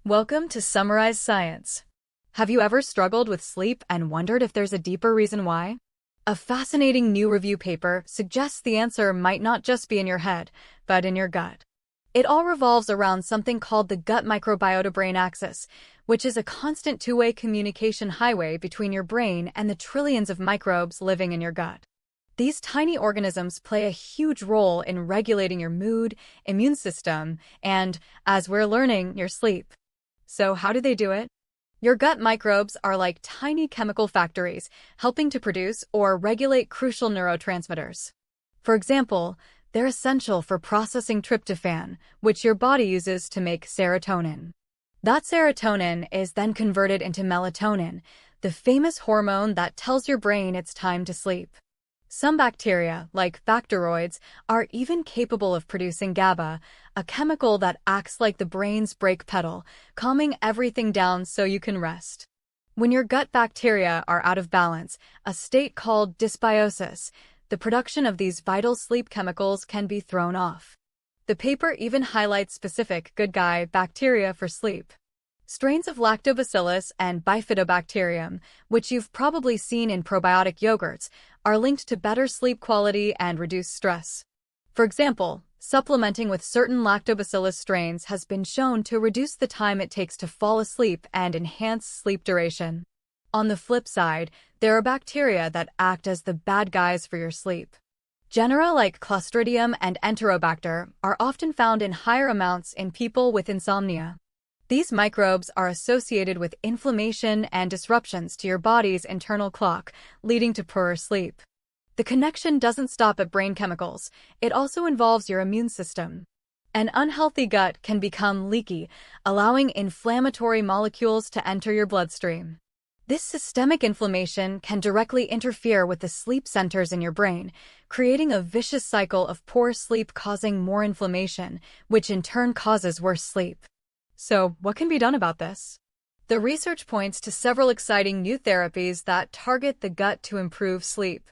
Welcome to Summarize Science. Have you ever struggled with sleep and wondered if there's a deeper reason why? A fascinating new review paper suggests the answer might not just be in your head, but in your gut. It all revolves around something called the gut microbiota-brain axis, which is a constant two-way communication highway between your brain and the trillions of microbes living in your gut. These tiny organisms play a huge role in regulating your mood, immune system, and, as we're learning, your sleep. So how do they do it? Your gut microbes are like tiny chemical factories, helping to produce or regulate crucial neurotransmitters. For example, they're essential for processing tryptophan, which your body uses to make serotonin. That serotonin is then converted into melatonin, the famous hormone that tells your brain it's time to sleep. Some bacteria, like bacteroids, are even capable of producing GABA, a chemical that acts like the brain's brake pedal, calming everything down so you can rest. When your gut bacteria are out of balance, a state called dysbiosis, the production of these vital sleep chemicals can be thrown off. The paper even highlights specific good guy bacteria for sleep. Strains of lactobacillus and bifidobacterium, which you've probably seen in probiotic yogurts, are linked to better sleep quality and reduced stress. For example, supplementing with certain lactobacillus strains has been shown to reduce the time it takes to fall asleep and enhance sleep duration. On the flip side, there are bacteria that act as the bad guys for your sleep. Genera like Clostridium and Enterobacter are often found in higher amounts in people with insomnia. These microbes are associated with inflammation and disruptions to your body's internal clock, leading to poorer sleep. The connection doesn't stop at brain chemicals, it also involves your immune system. An unhealthy gut can become leaky, allowing inflammatory molecules to enter your bloodstream. This systemic inflammation can directly interfere with the sleep centers in your brain, creating a vicious cycle of poor sleep causing more inflammation, which in turn causes worse sleep. So, what can be done about this? The research points to several exciting new therapies that target the gut to improve sleep.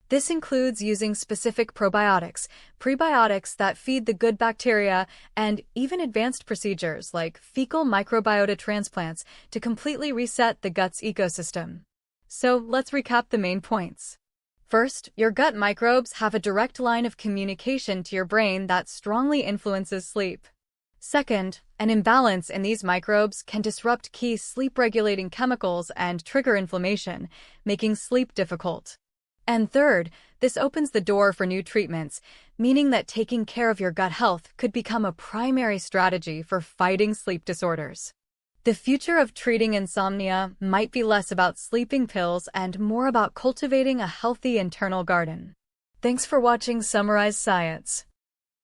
This includes using specific probiotics, prebiotics that feed the good bacteria, and even advanced procedures like fecal microbiota transplants to completely reset the gut's ecosystem. So, let's recap the main points. First, your gut microbes have a direct line of communication to your brain that strongly influences sleep. Second, an imbalance in these microbes can disrupt key sleep-regulating chemicals and trigger inflammation, making sleep difficult. And third, this opens the door for new treatments, meaning that taking care of your gut health could become a primary strategy for fighting sleep disorders. The future of treating insomnia might be less about sleeping pills and more about cultivating a healthy internal garden. Thanks for watching Summarize Science.